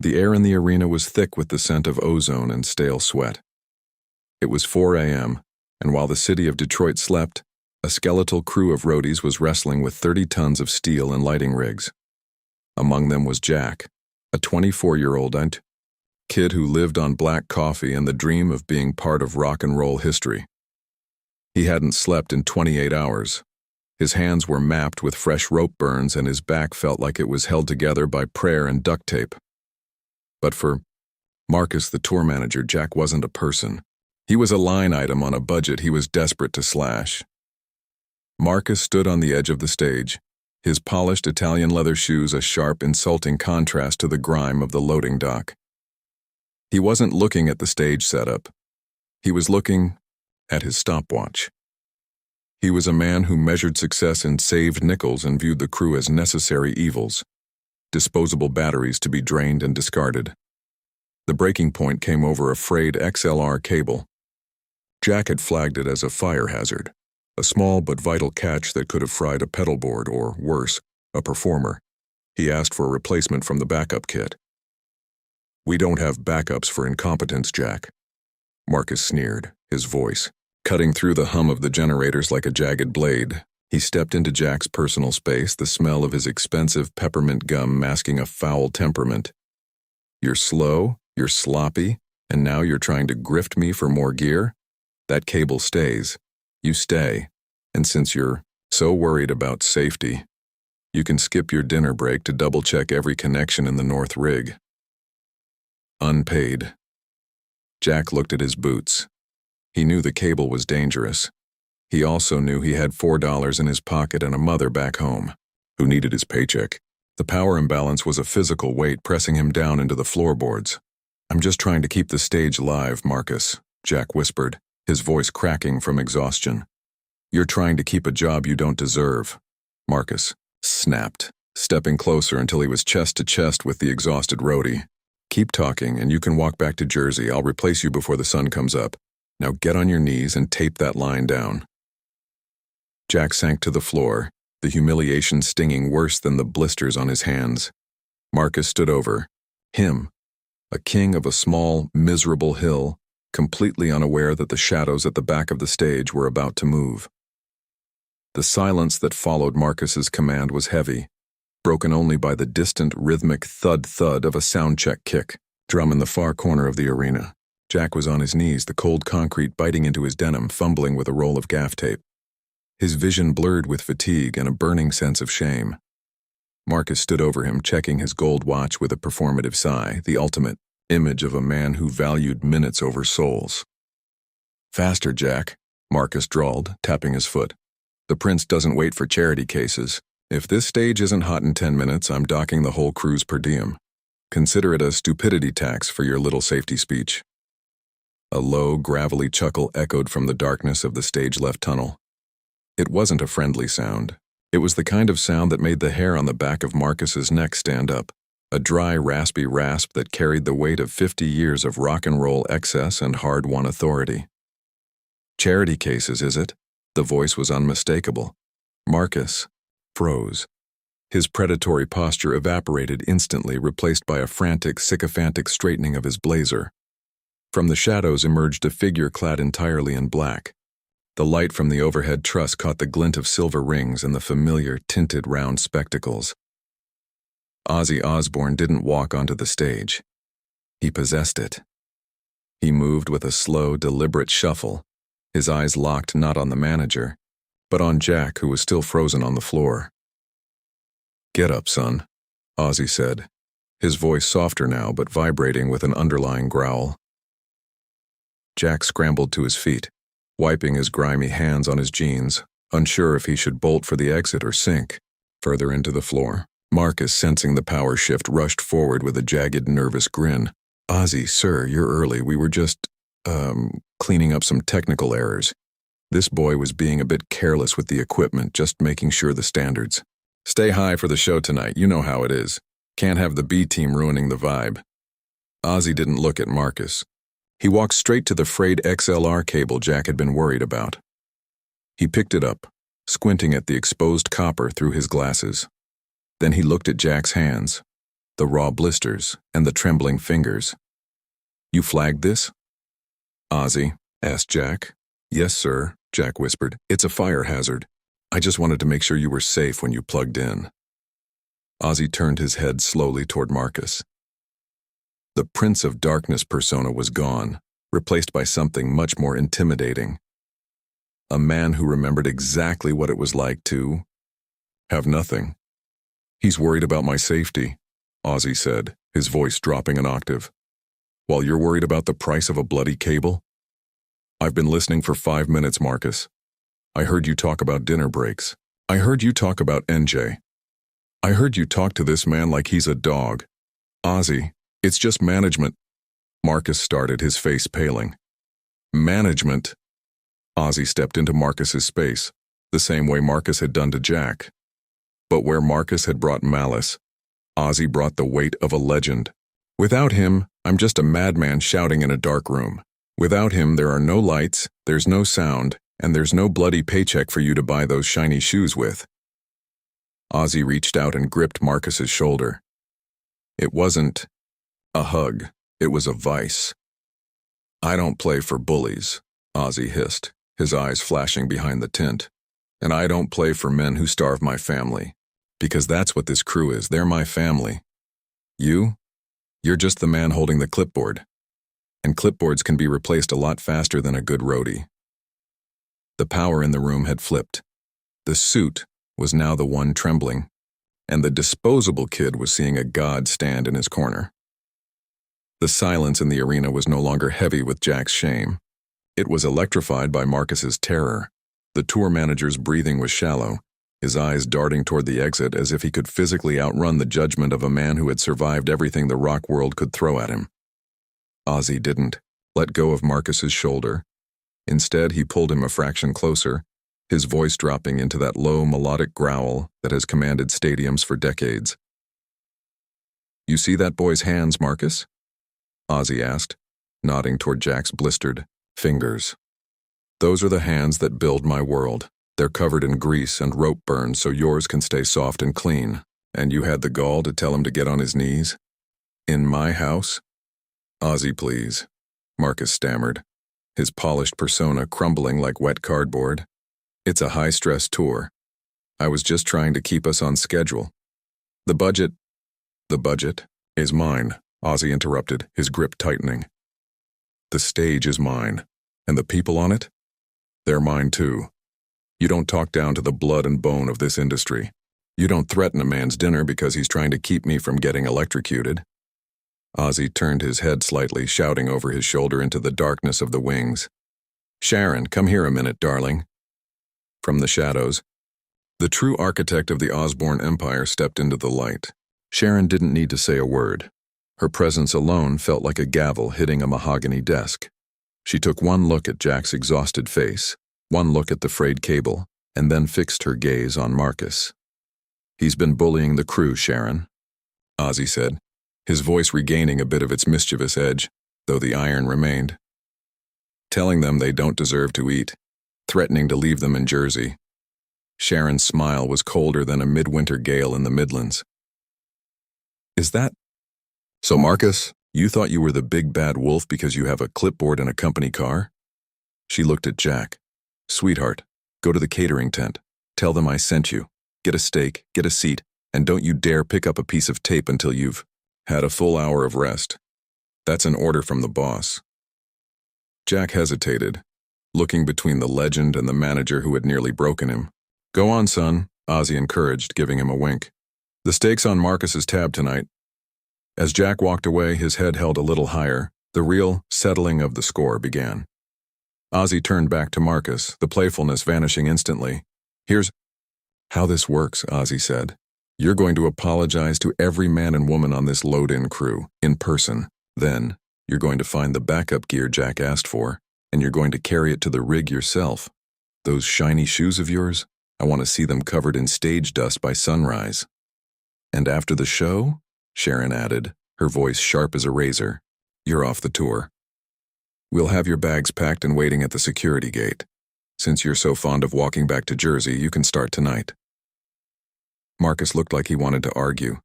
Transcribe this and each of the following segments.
The air in the arena was thick with the scent of ozone and stale sweat. It was 4 a.m., and while the city of Detroit slept, a skeletal crew of roadies was wrestling with 30 tons of steel and lighting rigs. Among them was Jack, a 24-year-old kid who lived on black coffee and the dream of being part of rock and roll history. He hadn't slept in 28 hours. His hands were mapped with fresh rope burns and his back felt like it was held together by prayer and duct tape. But for Marcus, the tour manager, Jack wasn't a person. He was a line item on a budget he was desperate to slash. Marcus stood on the edge of the stage, his polished Italian leather shoes a sharp, insulting contrast to the grime of the loading dock. He wasn't looking at the stage setup. He was looking at his stopwatch. He was a man who measured success in saved nickels and viewed the crew as necessary evils, disposable batteries to be drained and discarded. The breaking point came over a frayed XLR cable. Jack had flagged it as a fire hazard, a small but vital catch that could have fried a pedal board or, worse, a performer. He asked for a replacement from the backup kit. "We don't have backups for incompetence, Jack," Marcus sneered, his voice cutting through the hum of the generators like a jagged blade. He stepped into Jack's personal space, the smell of his expensive peppermint gum masking a foul temperament. "You're slow, you're sloppy, and now you're trying to grift me for more gear? That cable stays. You stay. And since you're so worried about safety, you can skip your dinner break to double-check every connection in the north rig." Unpaid. Jack looked at his boots. He knew the cable was dangerous. He also knew he had $4 in his pocket and a mother back home who needed his paycheck. The power imbalance was a physical weight pressing him down into the floorboards. "I'm just trying to keep the stage live, Marcus," Jack whispered, his voice cracking from exhaustion. "You're trying to keep a job you don't deserve," Marcus snapped, stepping closer until he was chest to chest with the exhausted roadie. "Keep talking and you can walk back to Jersey. I'll replace you before the sun comes up. Now get on your knees and tape that line down." Jack sank to the floor, the humiliation stinging worse than the blisters on his hands. Marcus stood over him, a king of a small, miserable hill, completely unaware that the shadows at the back of the stage were about to move. The silence that followed Marcus's command was heavy, broken only by the distant rhythmic thud-thud of a soundcheck kick drum in the far corner of the arena. Jack was on his knees, the cold concrete biting into his denim, fumbling with a roll of gaff tape. His vision blurred with fatigue and a burning sense of shame. Marcus stood over him, checking his gold watch with a performative sigh, the ultimate image of a man who valued minutes over souls. "Faster, Jack," Marcus drawled, tapping his foot. "The prince doesn't wait for charity cases. If this stage isn't hot in 10 minutes, I'm docking the whole crew's per diem. Consider it a stupidity tax for your little safety speech." A low, gravelly chuckle echoed from the darkness of the stage-left tunnel. It wasn't a friendly sound. It was the kind of sound that made the hair on the back of Marcus's neck stand up, a dry, raspy rasp that carried the weight of 50 years of rock and roll excess and hard-won authority. "Charity cases, is it?" The voice was unmistakable. Marcus froze. His predatory posture evaporated instantly, replaced by a frantic, sycophantic straightening of his blazer. From the shadows emerged a figure clad entirely in black. The light from the overhead truss caught the glint of silver rings and the familiar, tinted round spectacles. Ozzy Osbourne didn't walk onto the stage. He possessed it. He moved with a slow, deliberate shuffle, his eyes locked not on the manager, but on Jack, who was still frozen on the floor. "Get up, son," Ozzy said, his voice softer now but vibrating with an underlying growl. Jack scrambled to his feet, wiping his grimy hands on his jeans, unsure if he should bolt for the exit or sink further into the floor. Marcus, sensing the power shift, rushed forward with a jagged, nervous grin. "Ozzy, sir, you're early. We were just, cleaning up some technical errors. This boy was being a bit careless with the equipment, just making sure the standards. Stay high for the show tonight, you know how it is. Can't have the B team ruining the vibe." Ozzy didn't look at Marcus. He walked straight to the frayed XLR cable Jack had been worried about. He picked it up, squinting at the exposed copper through his glasses. Then he looked at Jack's hands. the raw blisters, and the trembling fingers. "You flagged this?" "Ozzy?" asked Jack. "Yes, sir," Jack whispered. "It's a fire hazard. I just wanted to make sure you were safe when you plugged in." Ozzy turned his head slowly toward Marcus. The Prince of Darkness persona was gone, replaced by something much more intimidating. A man who remembered exactly what it was like to have nothing. "He's worried about my safety," Ozzy said, his voice dropping an octave. "While you're worried about the price of a bloody cable? I've been listening for 5 minutes, Marcus. I heard you talk about dinner breaks. I heard you talk about NJ. I heard you talk to this man like he's a dog. Ozzy, it's just management." Marcus started, his face paling. "Management?" Ozzy stepped into Marcus's space, the same way Marcus had done to Jack. But where Marcus had brought malice, Ozzy brought the weight of a legend. "Without him, I'm just a madman shouting in a dark room. Without him, there are no lights, there's no sound, and there's no bloody paycheck for you to buy those shiny shoes with." Ozzy reached out and gripped Marcus's shoulder. It wasn't a hug, it was a vice. "I don't play for bullies," Ozzy hissed, his eyes flashing behind the tint. "And I don't play for men who starve my family. Because that's what this crew is, they're my family. You're just the man holding the clipboard. And clipboards can be replaced a lot faster than a good roadie." The power in the room had flipped. The suit was now the one trembling, and the disposable kid was seeing a god stand in his corner. The silence in the arena was no longer heavy with Jack's shame. It was electrified by Marcus's terror. The tour manager's breathing was shallow, his eyes darting toward the exit as if he could physically outrun the judgment of a man who had survived everything the rock world could throw at him. Ozzy didn't let go of Marcus's shoulder. Instead, he pulled him a fraction closer, his voice dropping into that low, melodic growl that has commanded stadiums for decades. "You see that boy's hands, Marcus?" Ozzy asked, nodding toward Jack's blistered fingers. "Those are the hands that build my world. They're covered in grease and rope burns so yours can stay soft and clean. And you had the gall to tell him to get on his knees? In my house?" "Ozzy, please," Marcus stammered, his polished persona crumbling like wet cardboard. "It's a high-stress tour. I was just trying to keep us on schedule. The budget is mine," Ozzy interrupted, his grip tightening. "The stage is mine, and the people on it? They're mine too. You don't talk down to the blood and bone of this industry. You don't threaten a man's dinner because he's trying to keep me from getting electrocuted." Ozzy turned his head slightly, shouting over his shoulder into the darkness of the wings. "Sharon, come here a minute, darling." From the shadows, the true architect of the Osbourne Empire stepped into the light. Sharon didn't need to say a word. Her presence alone felt like a gavel hitting a mahogany desk. She took one look at Jack's exhausted face, one look at the frayed cable, and then fixed her gaze on Marcus. "He's been bullying the crew, Sharon," Ozzy said, his voice regaining a bit of its mischievous edge, though the iron remained. "Telling them they don't deserve to eat, threatening to leave them in Jersey." Sharon's smile was colder than a midwinter gale in the Midlands. "Is that so, Marcus? You thought you were the big bad wolf because you have a clipboard and a company car?" She looked at Jack. "Sweetheart, go to the catering tent. Tell them I sent you. Get a steak, get a seat, and don't you dare pick up a piece of tape until you've had a full hour of rest. That's an order from the boss." Jack hesitated, looking between the legend and the manager who had nearly broken him. "Go on, son," Ozzy encouraged, giving him a wink. "The steak's on Marcus's tab tonight." As Jack walked away, his head held a little higher, the real settling of the score began. Ozzy turned back to Marcus, the playfulness vanishing instantly. "Here's how this works," Ozzy said. "You're going to apologize to every man and woman on this load-in crew, in person. Then, you're going to find the backup gear Jack asked for, and you're going to carry it to the rig yourself. Those shiny shoes of yours, I want to see them covered in stage dust by sunrise. And after the show," Sharon added, her voice sharp as a razor, "you're off the tour. We'll have your bags packed and waiting at the security gate. Since you're so fond of walking back to Jersey, you can start tonight." Marcus looked like he wanted to argue,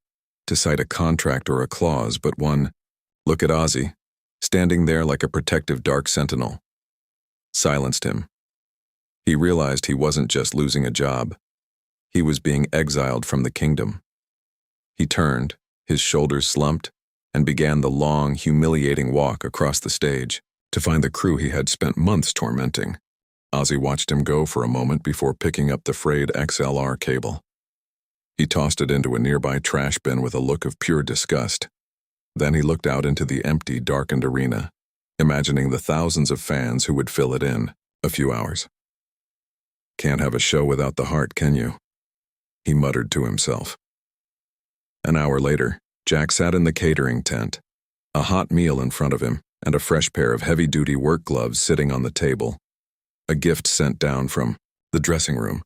to cite a contract or a clause, but one, "Look at Ozzy," standing there like a protective dark sentinel, silenced him. He realized he wasn't just losing a job. He was being exiled from the kingdom. He turned, his shoulders slumped, and began the long, humiliating walk across the stage to find the crew he had spent months tormenting. Ozzy watched him go for a moment before picking up the frayed XLR cable. He tossed it into a nearby trash bin with a look of pure disgust. Then he looked out into the empty, darkened arena, imagining the thousands of fans who would fill it in a few hours. "Can't have a show without the heart, can you?" he muttered to himself. An hour later, Jack sat in the catering tent, a hot meal in front of him and a fresh pair of heavy-duty work gloves sitting on the table, a gift sent down from the dressing room.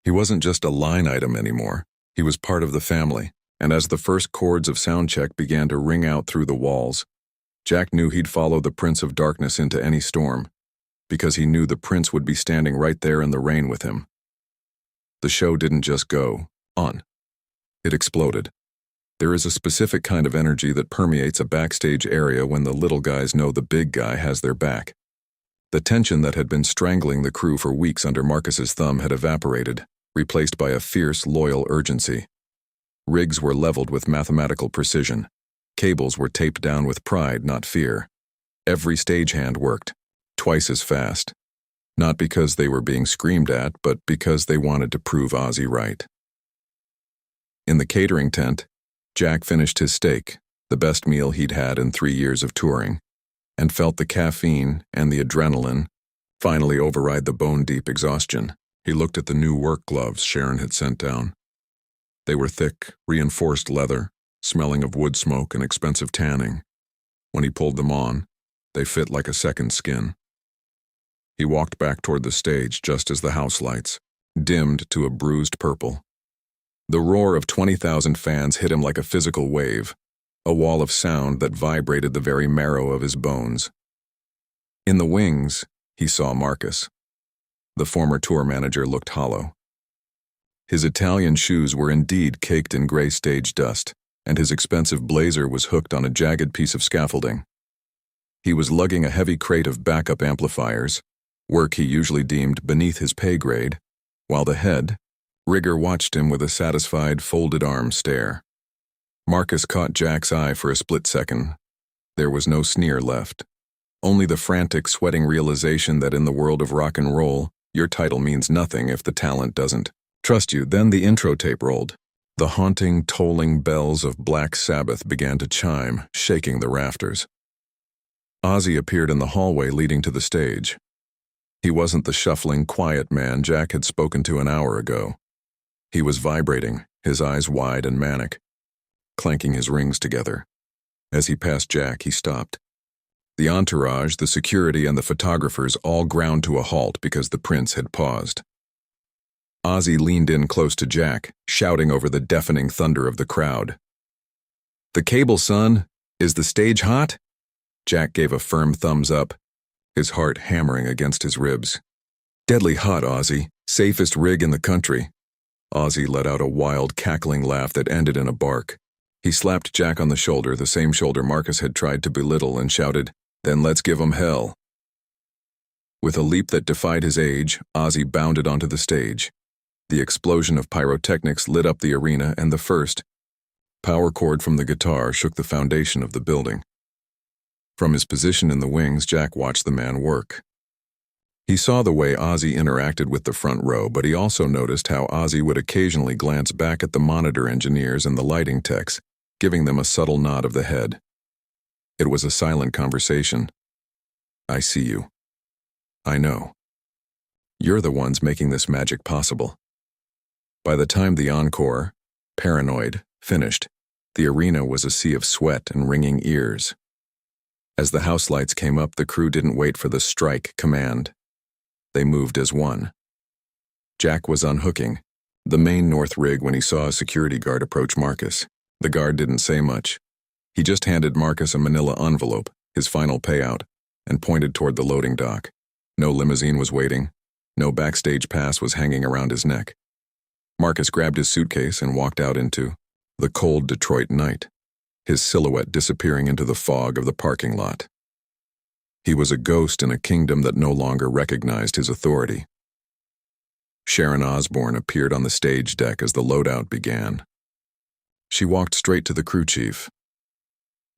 He wasn't just a line item anymore. He was part of the family, and as the first chords of soundcheck began to ring out through the walls, Jack knew he'd follow the Prince of Darkness into any storm, because he knew the Prince would be standing right there in the rain with him. The show didn't just go on. It exploded. There is a specific kind of energy that permeates a backstage area when the little guys know the big guy has their back. The tension that had been strangling the crew for weeks under Marcus's thumb had evaporated, replaced by a fierce, loyal urgency. Rigs were leveled with mathematical precision. Cables were taped down with pride, not fear. Every stagehand worked, twice as fast. Not because they were being screamed at, but because they wanted to prove Ozzy right. In the catering tent, Jack finished his steak, the best meal he'd had in 3 years of touring, and felt the caffeine and the adrenaline finally override the bone-deep exhaustion. He looked at the new work gloves Sharon had sent down. They were thick, reinforced leather, smelling of wood smoke and expensive tanning. When he pulled them on, they fit like a second skin. He walked back toward the stage just as the house lights dimmed to a bruised purple. The roar of 20,000 fans hit him like a physical wave, a wall of sound that vibrated the very marrow of his bones. In the wings, he saw Marcus. The former tour manager looked hollow. His Italian shoes were indeed caked in gray stage dust, and his expensive blazer was hooked on a jagged piece of scaffolding. He was lugging a heavy crate of backup amplifiers, work he usually deemed beneath his pay grade, while the head rigger watched him with a satisfied, folded-arm stare. Marcus caught Jack's eye for a split second. There was no sneer left, only the frantic, sweating realization that in the world of rock and roll, your title means nothing if the talent doesn't trust you. Then the intro tape rolled. The haunting, tolling bells of Black Sabbath began to chime, shaking the rafters. Ozzy appeared in the hallway leading to the stage. He wasn't the shuffling, quiet man Jack had spoken to an hour ago. He was vibrating, his eyes wide and manic, clanking his rings together. As he passed Jack, he stopped. The entourage, the security, and the photographers all ground to a halt because the prince had paused. Ozzy leaned in close to Jack, shouting over the deafening thunder of the crowd. "The cable, son! Is the stage hot?" Jack gave a firm thumbs up, his heart hammering against his ribs. "Deadly hot, Ozzy. Safest rig in the country." Ozzy let out a wild, cackling laugh that ended in a bark. He slapped Jack on the shoulder, the same shoulder Marcus had tried to belittle, and shouted, "Then let's give 'em hell." With a leap that defied his age, Ozzy bounded onto the stage. The explosion of pyrotechnics lit up the arena, and the first power chord from the guitar shook the foundation of the building. From his position in the wings, Jack watched the man work. He saw the way Ozzy interacted with the front row, but he also noticed how Ozzy would occasionally glance back at the monitor engineers and the lighting techs, giving them a subtle nod of the head. It was a silent conversation. "I see you. I know. You're the ones making this magic possible." By the time the encore, Paranoid, finished, the arena was a sea of sweat and ringing ears. As the house lights came up, the crew didn't wait for the strike command. They moved as one. Jack was unhooking the main north rig when he saw a security guard approach Marcus. The guard didn't say much. He just handed Marcus a manila envelope, his final payout, and pointed toward the loading dock. No limousine was waiting. No backstage pass was hanging around his neck. Marcus grabbed his suitcase and walked out into The cold Detroit night, his silhouette disappearing into the fog of the parking lot. He was a ghost in a kingdom that no longer recognized his authority. Sharon Osbourne appeared on the stage deck as the loadout began. She walked straight to the crew chief.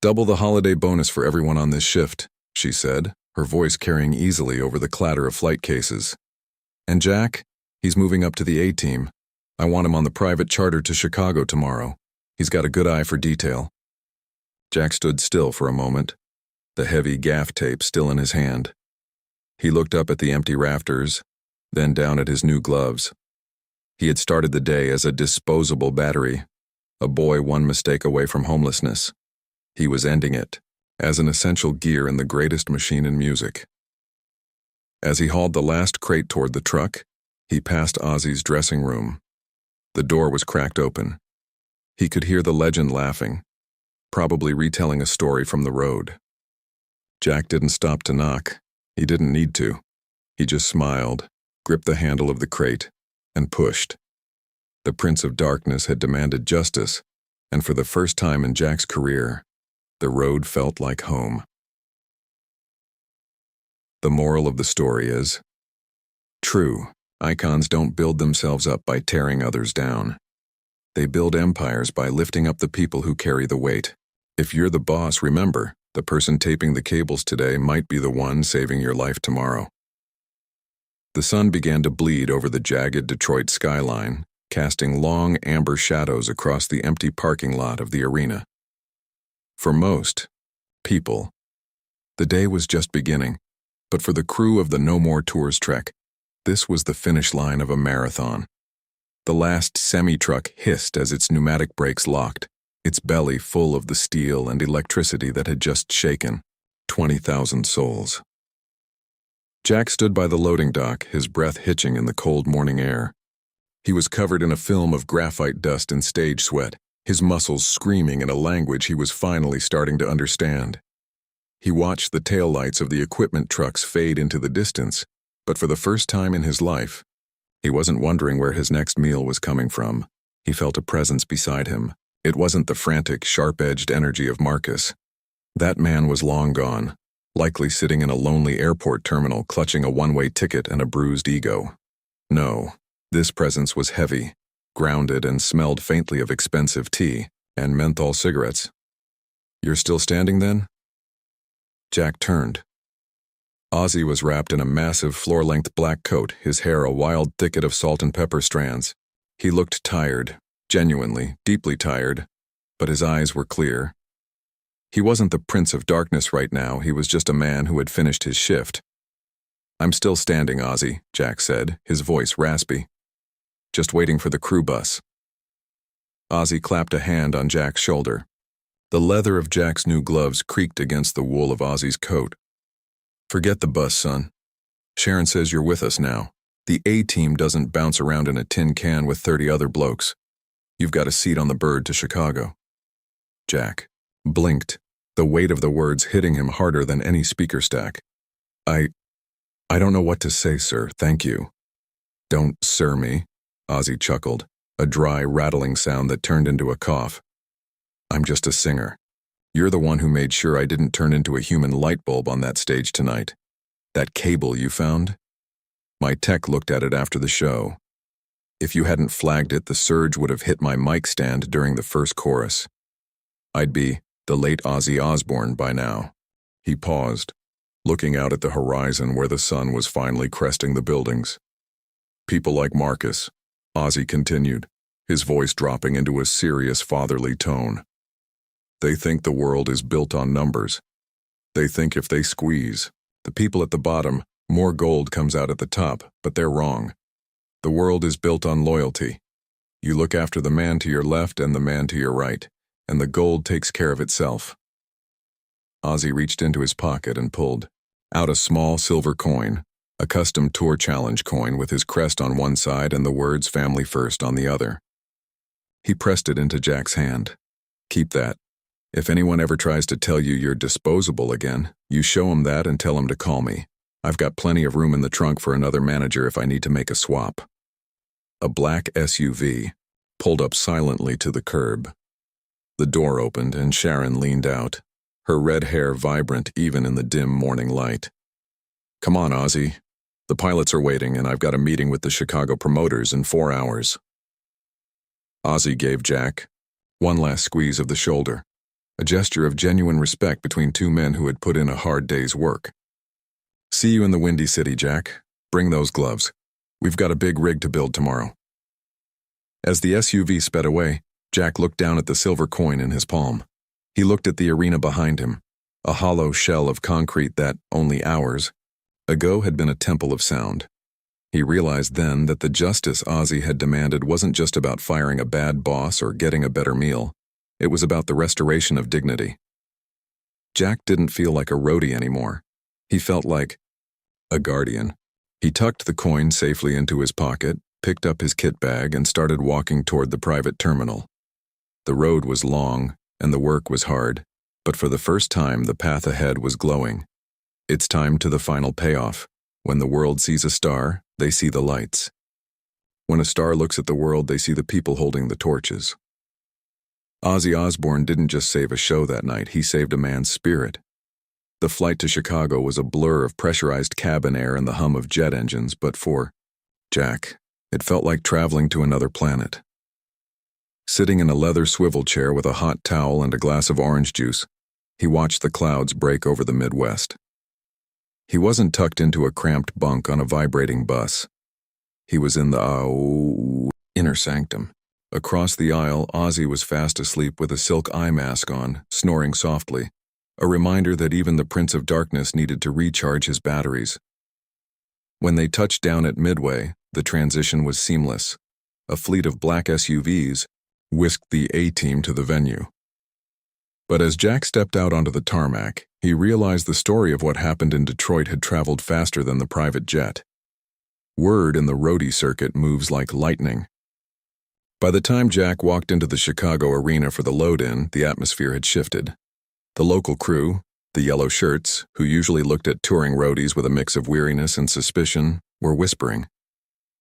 "Double the holiday bonus for everyone on this shift," she said, her voice carrying easily over the clatter of flight cases. "And Jack, he's moving up to the A-team. I want him on the private charter to Chicago tomorrow. He's got a good eye for detail." Jack stood still for a moment, the heavy gaff tape still in his hand. He looked up at the empty rafters, then down at his new gloves. He had started the day as a disposable battery, a boy one mistake away from homelessness. He was ending it as an essential gear in the greatest machine in music. As he hauled the last crate toward the truck, he passed Ozzy's dressing room. The door was cracked open. He could hear the legend laughing, probably retelling a story from the road. Jack didn't stop to knock. He didn't need to. He just smiled, gripped the handle of the crate, and pushed. The Prince of Darkness had demanded justice, and for the first time in Jack's career, the road felt like home. The moral of the story is, true, icons don't build themselves up by tearing others down. They build empires by lifting up the people who carry the weight. If you're the boss, remember, the person taping the cables today might be the one saving your life tomorrow. The sun began to bleed over the jagged Detroit skyline, casting long amber shadows across the empty parking lot of the arena. For most people, the day was just beginning, but for the crew of the No More Tours trek, this was the finish line of a marathon. The last semi-truck hissed as its pneumatic brakes locked, its belly full of the steel and electricity that had just shaken 20,000 souls. Jack stood by the loading dock, his breath hitching in the cold morning air. He was covered in a film of graphite dust and stage sweat, his muscles screaming in a language he was finally starting to understand. He watched the taillights of the equipment trucks fade into the distance, but for the first time in his life, he wasn't wondering where his next meal was coming from. He felt a presence beside him. It wasn't the frantic, sharp-edged energy of Marcus. That man was long gone, likely sitting in a lonely airport terminal clutching a one-way ticket and a bruised ego. No, this presence was heavy, grounded, and smelled faintly of expensive tea and menthol cigarettes. "You're still standing then?" Jack turned. Ozzy was wrapped in a massive floor-length black coat, his hair a wild thicket of salt and pepper strands. He looked tired, genuinely, deeply tired, but his eyes were clear. He wasn't the Prince of Darkness right now, he was just a man who had finished his shift. "I'm still standing, Ozzy," Jack said, his voice raspy. "Just waiting for the crew bus." Ozzy clapped a hand on Jack's shoulder. The leather of Jack's new gloves creaked against the wool of Ozzy's coat. "Forget the bus, son. Sharon says you're with us now. The A-team doesn't bounce around in a tin can with 30 other blokes. You've got a seat on the bird to Chicago." Jack blinked, the weight of the words hitting him harder than any speaker stack. I don't know what to say, sir, thank you." "Don't sir me," Ozzy chuckled, a dry, rattling sound that turned into a cough. "I'm just a singer. You're the one who made sure I didn't turn into a human light bulb on that stage tonight. That cable you found? My tech looked at it after the show. If you hadn't flagged it, the surge would have hit my mic stand during the first chorus. I'd be the late Ozzy Osbourne by now." He paused, looking out at the horizon where the sun was finally cresting the buildings. "People like Marcus," Ozzy continued, his voice dropping into a serious fatherly tone. "They think the world is built on numbers. They think if they squeeze the people at the bottom, more gold comes out at the top, but they're wrong. The world is built on loyalty. You look after the man to your left and the man to your right, and the gold takes care of itself." Ozzy reached into his pocket and pulled out a small silver coin, a custom tour challenge coin with his crest on one side and the words "Family First" on the other. He pressed it into Jack's hand. "Keep that. If anyone ever tries to tell you you're disposable again, you show 'em that and tell 'em to call me. I've got plenty of room in the trunk for another manager if I need to make a swap." A black SUV pulled up silently to the curb. The door opened and Sharon leaned out, her red hair vibrant even in the dim morning light. "Come on, Ozzy. The pilots are waiting and I've got a meeting with the Chicago promoters in 4 hours." Ozzy gave Jack one last squeeze of the shoulder, a gesture of genuine respect between two men who had put in a hard day's work. "See you in the Windy City, Jack. Bring those gloves. We've got a big rig to build tomorrow." As the SUV sped away, Jack looked down at the silver coin in his palm. He looked at the arena behind him, a hollow shell of concrete that, only hours ago, had been a temple of sound. He realized then that the justice Ozzy had demanded wasn't just about firing a bad boss or getting a better meal. It was about the restoration of dignity. Jack didn't feel like a roadie anymore. He felt like a guardian. He tucked the coin safely into his pocket, picked up his kit bag, and started walking toward the private terminal. The road was long, and the work was hard, but for the first time the path ahead was glowing. It's time to the final payoff. When the world sees a star, they see the lights. When a star looks at the world, they see the people holding the torches. Ozzy Osbourne didn't just save a show that night, he saved a man's spirit. The flight to Chicago was a blur of pressurized cabin air and the hum of jet engines, but for Jack, it felt like traveling to another planet. Sitting in a leather swivel chair with a hot towel and a glass of orange juice, he watched the clouds break over the Midwest. He wasn't tucked into a cramped bunk on a vibrating bus. He was in the inner sanctum. Across the aisle, Ozzy was fast asleep with a silk eye mask on, snoring softly, a reminder that even the Prince of Darkness needed to recharge his batteries. When they touched down at Midway, the transition was seamless. A fleet of black SUVs whisked the A-team to the venue. But as Jack stepped out onto the tarmac, he realized the story of what happened in Detroit had traveled faster than the private jet. Word in the roadie circuit moves like lightning. By the time Jack walked into the Chicago arena for the load-in, the atmosphere had shifted. The local crew, the yellow shirts, who usually looked at touring roadies with a mix of weariness and suspicion, were whispering.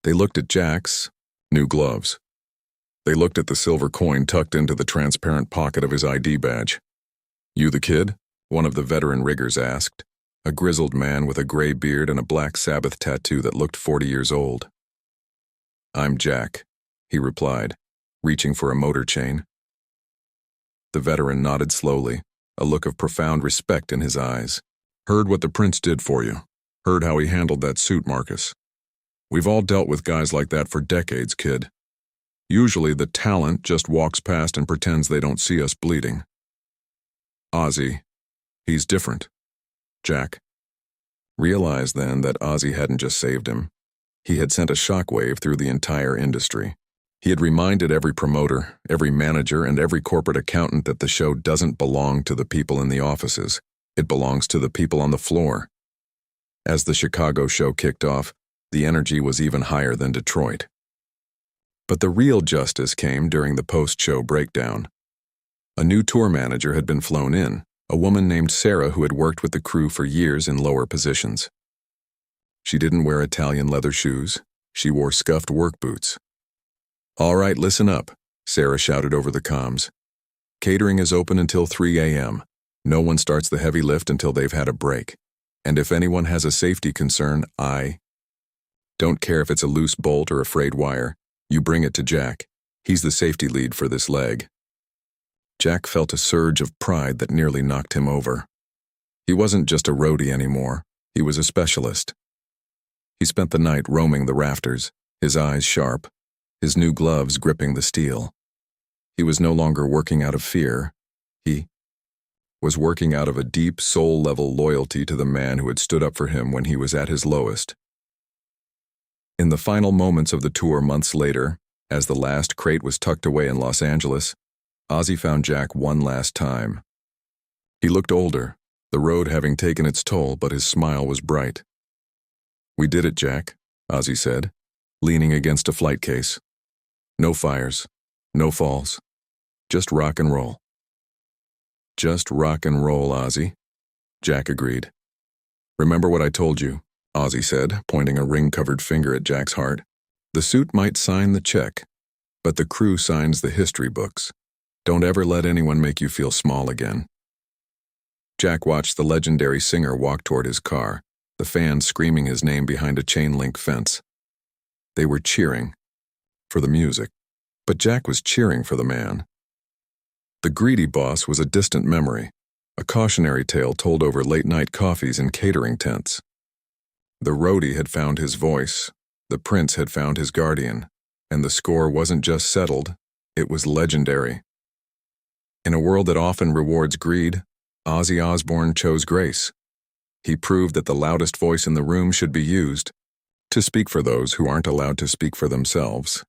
They looked at Jack's new gloves. They looked at the silver coin tucked into the transparent pocket of his ID badge. "You the kid?" one of the veteran riggers asked, a grizzled man with a gray beard and a black Sabbath tattoo that looked 40 years old. "I'm Jack," he replied, reaching for a motor chain. The veteran nodded slowly, a look of profound respect in his eyes. "Heard what the prince did for you. Heard how he handled that suit, Marcus. We've all dealt with guys like that for decades, kid. Usually the talent just walks past and pretends they don't see us bleeding. Ozzy, he's different." Jack realized then that Ozzy hadn't just saved him. He had sent a shockwave through the entire industry. He had reminded every promoter, every manager, and every corporate accountant that the show doesn't belong to the people in the offices. It belongs to the people on the floor. As the Chicago show kicked off, the energy was even higher than Detroit. But the real justice came during the post-show breakdown. A new tour manager had been flown in, a woman named Sarah who had worked with the crew for years in lower positions. She didn't wear Italian leather shoes. She wore scuffed work boots. "All right, listen up," Sarah shouted over the comms. "Catering is open until 3 a.m. No one starts the heavy lift until they've had a break. And if anyone has a safety concern, I don't care if it's a loose bolt or a frayed wire. You bring it to Jack. He's the safety lead for this leg." Jack felt a surge of pride that nearly knocked him over. He wasn't just a roadie anymore. He was a specialist. He spent the night roaming the rafters, his eyes sharp, his new gloves gripping the steel. He was no longer working out of fear. He was working out of a deep, soul-level loyalty to the man who had stood up for him when he was at his lowest. In the final moments of the tour months later, as the last crate was tucked away in Los Angeles, Ozzy found Jack one last time. He looked older, the road having taken its toll, but his smile was bright. "We did it, Jack," Ozzy said, leaning against a flight case. "No fires, no falls, just rock and roll." "Just rock and roll, Ozzy," Jack agreed. "Remember what I told you," Ozzy said, pointing a ring-covered finger at Jack's heart. "The suit might sign the check, but the crew signs the history books. Don't ever let anyone make you feel small again. Jack watched the legendary singer walk toward his car, the fans screaming his name behind a chain-link fence. They were cheering for the music, but Jack was cheering for the man. The greedy boss was a distant memory, a cautionary tale told over late-night coffees in catering tents. The roadie had found his voice, the prince had found his guardian, and the score wasn't just settled, it was legendary. In a world that often rewards greed, Ozzy Osbourne chose grace. He proved that the loudest voice in the room should be used to speak for those who aren't allowed to speak for themselves.